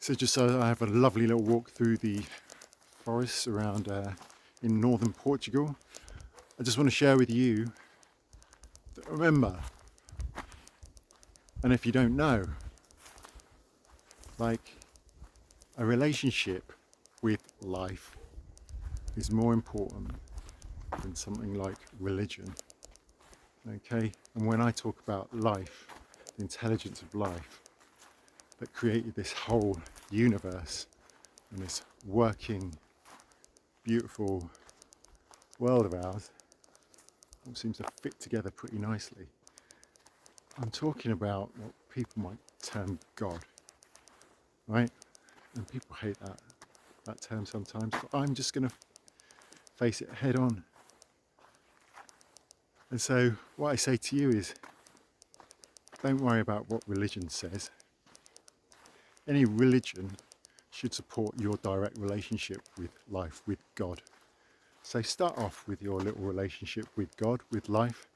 So I have a lovely little walk through the forests around in northern Portugal. I just want to share with you that remember, and if you don't know, like a relationship with life is more important than something like religion. Okay, and when I talk about life, the intelligence of life that created this whole universe and this working, beautiful world of ours, all seems to fit together pretty nicely. I'm talking about what people might term God, right? And people hate that term sometimes, but I'm just going to face it head on. And so what I say to you is, don't worry about what religion says. Any religion should support your direct relationship with life, with God. So start off with your little relationship with God, with life,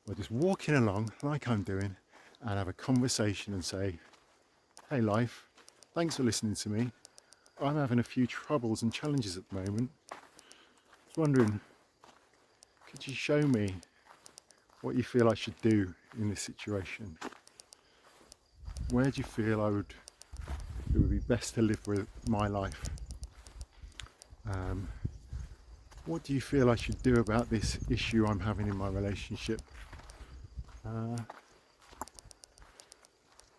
or just walking along like I'm doing and have a conversation and say, hey life, thanks for listening to me. I'm having a few troubles and challenges at the moment. I was wondering, could you show me what you feel I should do in this situation? Where do you feel it would be best to live with my life? What do you feel I should do about this issue I'm having in my relationship?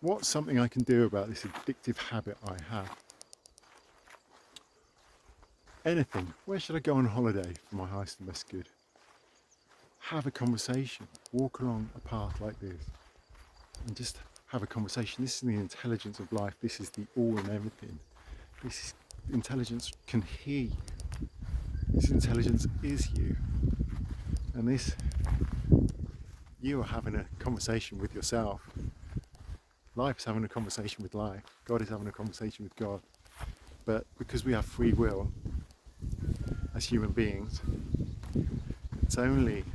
What's something I can do about this addictive habit I have? Anything. Where should I go on holiday for my highest and best good? Have a conversation. Walk along a path like this and just have a conversation. This is the intelligence of life. This is the all and everything. This intelligence can hear you. This intelligence is you. And you are having a conversation with yourself. Life is having a conversation with life. God is having a conversation with God. But because we have free will as human beings, it's only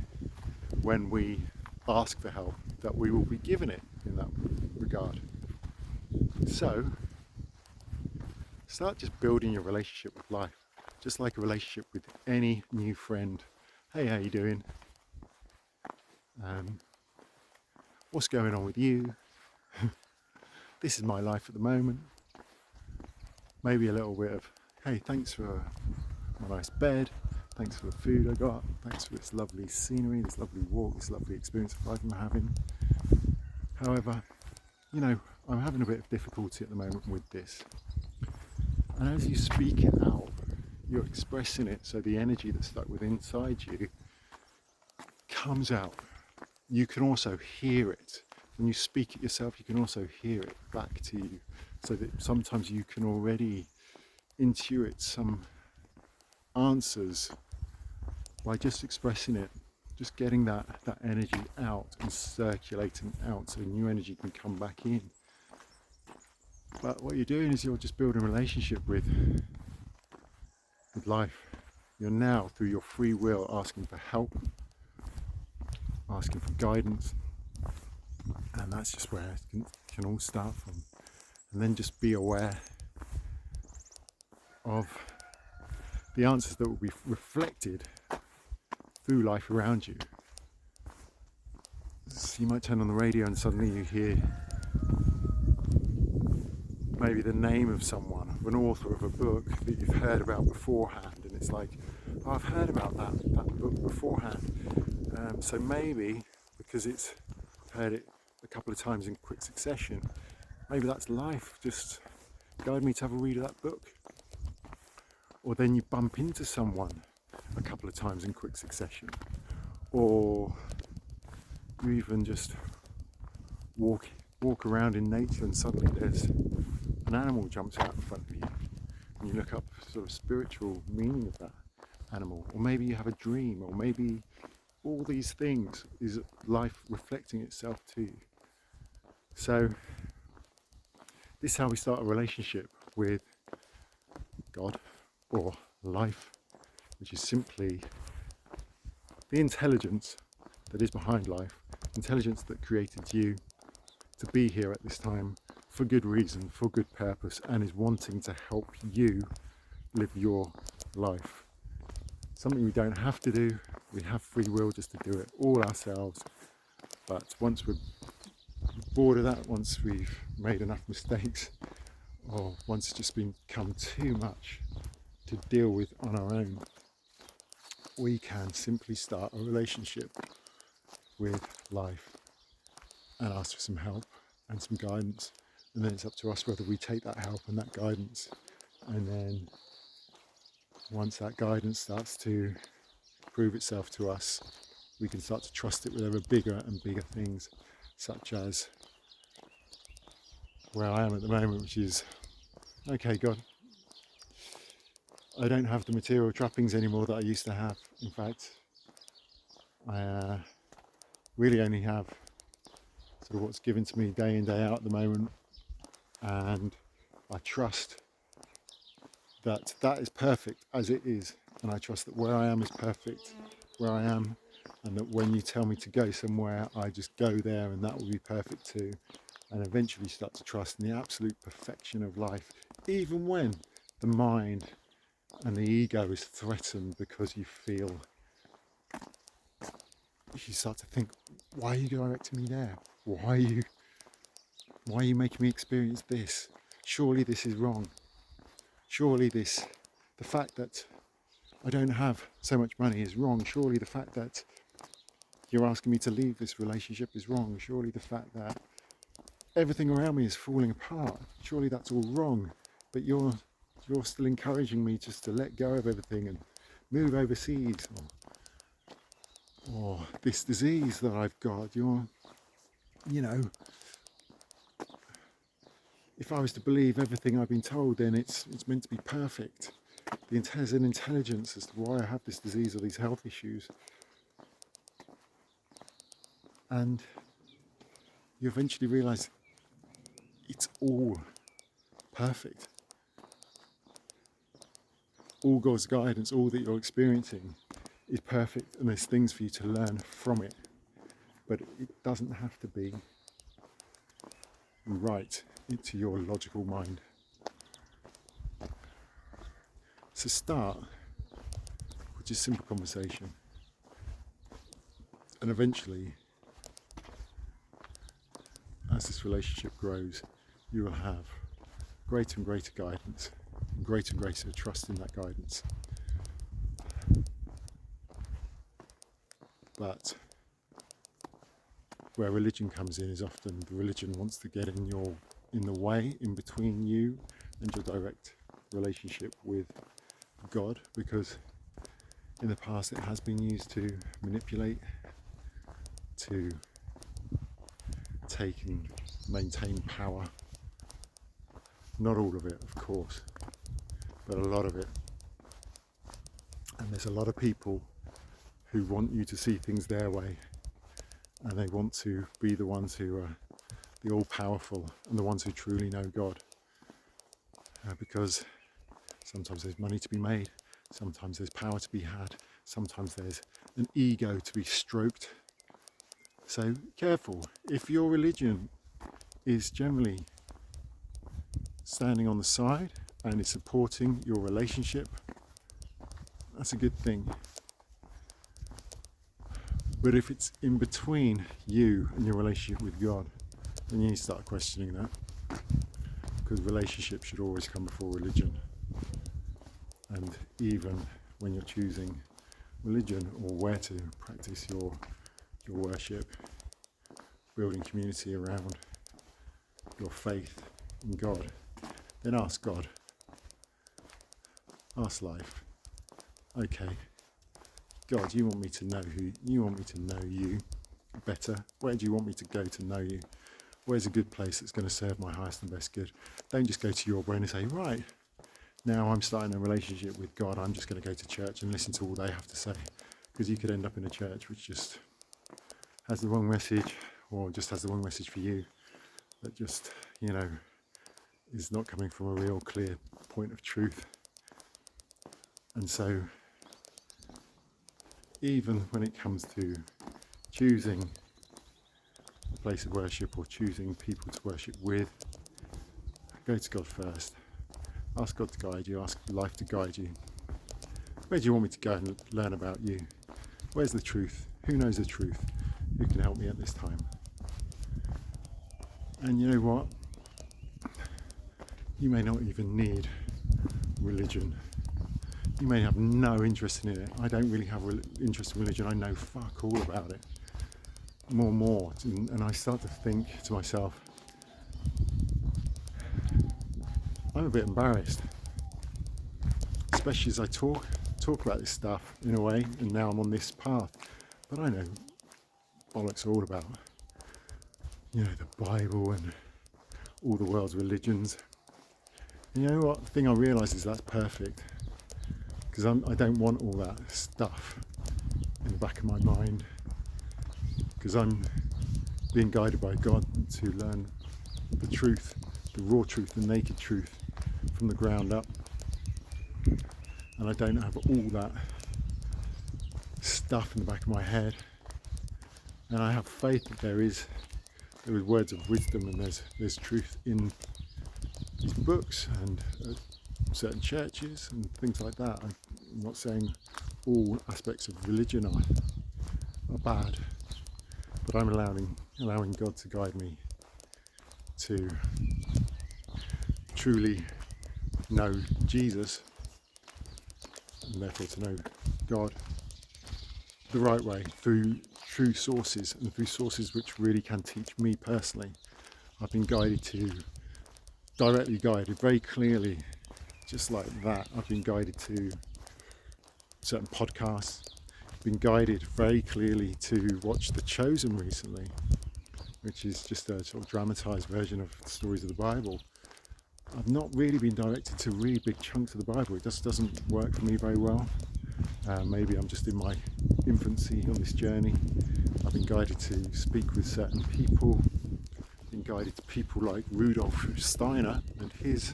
when we ask for help that we will be given it in that regard. So start just building your relationship with life, just like a relationship with any new friend. Hey, how you doing? What's going on with you? This is my life at the moment. Maybe a little bit of, hey, thanks for my nice bed, thanks for the food I got, thanks for this lovely scenery, this lovely walk, this lovely experience of life I'm having. However, I'm having a bit of difficulty at the moment with this. And as you speak it out, you're expressing it, so the energy that's stuck within inside you comes out. You can also hear it. When you speak it yourself, you can also hear it back to you, so that sometimes you can already intuit some answers by just expressing it, just getting that energy out and circulating out so new energy can come back in. But what you're doing is you're just building a relationship with life. You're now, through your free will, asking for help, asking for guidance, and that's just where it can all start from. And then just be aware of the answers that will be reflected through life around you. So you might turn on the radio and suddenly you hear maybe the name of someone, of an author of a book that you've heard about beforehand, and it's like, oh, I've heard about that book beforehand. So maybe because I've heard it a couple of times in quick succession, maybe that's life just guide me to have a read of that book. Or then you bump into someone a couple of times in quick succession, or you even just walk around in nature and suddenly there's an animal jumps out in front of you and you look up sort of spiritual meaning of that animal. Or maybe you have a dream, or maybe all these things is life reflecting itself to you. So this is how we start a relationship with God or life, which is simply the intelligence that is behind life, intelligence that created you to be here at this time for good reason, for good purpose, and is wanting to help you live your life. Something we don't have to do. We have free will just to do it all ourselves. But once we're bored of that, once we've made enough mistakes, or once it's just become too much to deal with on our own, we can simply start a relationship with life and ask for some help and some guidance. And then it's up to us whether we take that help and that guidance. And then once that guidance starts to prove itself to us, we can start to trust it with ever bigger and bigger things, such as where I am at the moment, which is, okay, God, I don't have the material trappings anymore that I used to have. In fact, I really only have sort of what's given to me day in, day out at the moment. And I trust that that is perfect as it is. And I trust that where I am is perfect where I am. And that when you tell me to go somewhere, I just go there and that will be perfect too. And eventually start to trust in the absolute perfection of life, even when the mind and the ego is threatened, because you start to think, why are you directing me there? Why are you making me experience this? Surely this is wrong. Surely the fact that I don't have so much money is wrong. Surely the fact that you're asking me to leave this relationship is wrong. Surely the fact that everything around me is falling apart, surely that's all wrong. But you're still encouraging me just to let go of everything and move overseas, or this disease that I've got. If I was to believe everything I've been told, then it's meant to be perfect. There's an intelligence as to why I have this disease or these health issues. And you eventually realise it's all perfect. All God's guidance, all that you're experiencing is perfect, and there's things for you to learn from it. But it doesn't have to be right into your logical mind. So start with just simple conversation. And eventually, as this relationship grows, you will have greater and greater guidance, and greater trust in that guidance. But where religion comes in is often the religion wants to get in the way, in between you and your direct relationship with God, because in the past it has been used to manipulate, to take and maintain power. Not all of it, of course, but a lot of it. And there's a lot of people who want you to see things their way, and they want to be the ones who are the all-powerful and the ones who truly know God. Because sometimes there's money to be made, sometimes there's power to be had, sometimes there's an ego to be stroked. So careful. If your religion is generally standing on the side and is supporting your relationship, that's a good thing. But if it's in between you and your relationship with God, then you need to start questioning that. Because relationship should always come before religion. And even when you're choosing religion or where to practice your worship, building community around your faith in God, then ask God. Ask life. Okay, God, you want me to know you better. Where do you want me to go to know you? Where's a good place that's going to serve my highest and best good? Don't just go to your brain and say, right, now I'm starting a relationship with God, I'm just going to go to church and listen to all they have to say. Because you could end up in a church which just has the wrong message, or just has the wrong message for you, that just, is not coming from a real clear point of truth. And so, even when it comes to choosing a place of worship or choosing people to worship with, Go to God first. Ask God to guide you. Ask life to guide you. Where do you want me to go and learn about you? Where's the truth? Who knows the truth? Who can help me at this time? And you know what? You may not even need religion. You may have no interest in it. I don't really have interest in religion. I know fuck all about it. More and more. And I start to think to myself, I'm a bit embarrassed. Especially as I talk about this stuff in a way, and now I'm on this path. But I know bollocks are all about, the Bible and all the world's religions. And you know what? The thing I realise is that's perfect. Because I don't want all that stuff in the back of my mind. Because I'm being guided by God to learn the truth, the raw truth, the naked truth from the ground up. And I don't have all that stuff in the back of my head. And I have faith that there is words of wisdom and there's truth in these books and certain churches and things like that. I'm not saying all aspects of religion are bad, but I'm allowing God to guide me to truly know Jesus, and therefore to know God the right way, through true sources and through sources which really can teach me personally. I've been directly guided very clearly, just like that. I've been guided to certain podcasts, been guided very clearly to watch The Chosen recently, which is just a sort of dramatised version of the stories of the Bible. I've not really been directed to read big chunks of the Bible. It just doesn't work for me very well. Maybe I'm just in my infancy on this journey. I've been guided to speak with certain people, been guided to people like Rudolf Steiner and his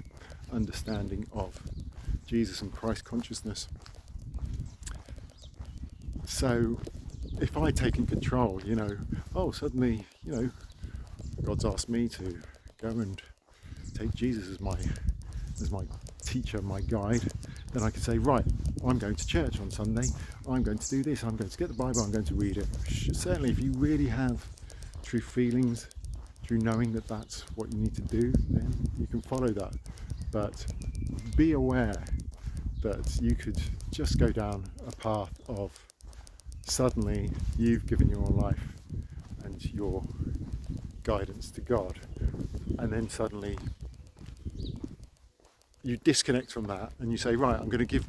understanding of Jesus and Christ consciousness. So if I take in control, suddenly, God's asked me to go and take Jesus as my teacher, my guide, then I can say, right, I'm going to church on Sunday, I'm going to do this, I'm going to get the Bible, I'm going to read it. Certainly if you really have true feelings, true knowing that that's what you need to do, then you can follow that. But be aware that you could just go down a path of suddenly you've given your life and your guidance to God, and then suddenly you disconnect from that and you say, right, I'm going to give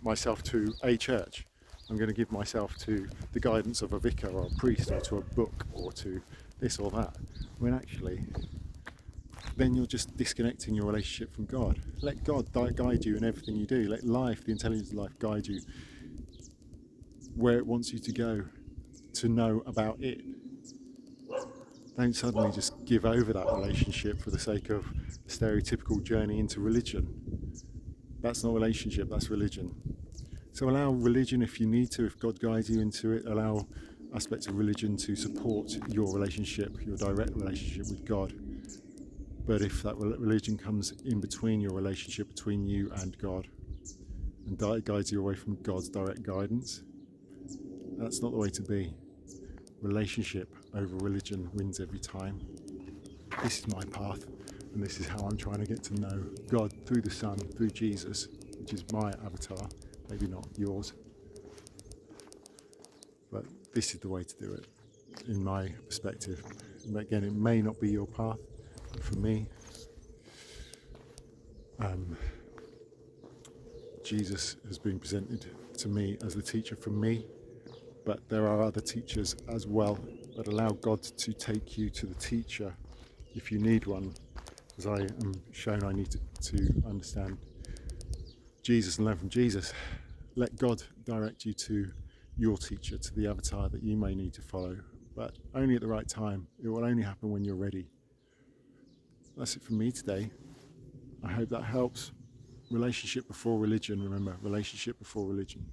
myself to a church, I'm going to give myself to the guidance of a vicar or a priest or to a book or to this or that, when actually then you're just disconnecting your relationship from God. Let God guide you in everything you do. Let life, the intelligence of life, guide you where it wants you to go, to know about it. Don't suddenly just give over that relationship for the sake of a stereotypical journey into religion. That's not relationship, that's religion. So allow religion if you need to, if God guides you into it, allow aspects of religion to support your relationship, your direct relationship with God. But if that religion comes in between your relationship between you and God and guides you away from God's direct guidance, that's not the way to be. Relationship over religion wins every time. This is my path, and this is how I'm trying to get to know God through the Son, through Jesus, which is my avatar, maybe not yours. But this is the way to do it, in my perspective. And again, it may not be your path, but for me, Jesus has been presented to me as the teacher for me, but there are other teachers as well. But allow God to take you to the teacher if you need one, as I am shown I need to understand Jesus and learn from Jesus. Let God direct you to your teacher, to the avatar that you may need to follow, but only at the right time. It will only happen when you're ready. That's it from me today. I hope that helps. Relationship before religion, remember, relationship before religion.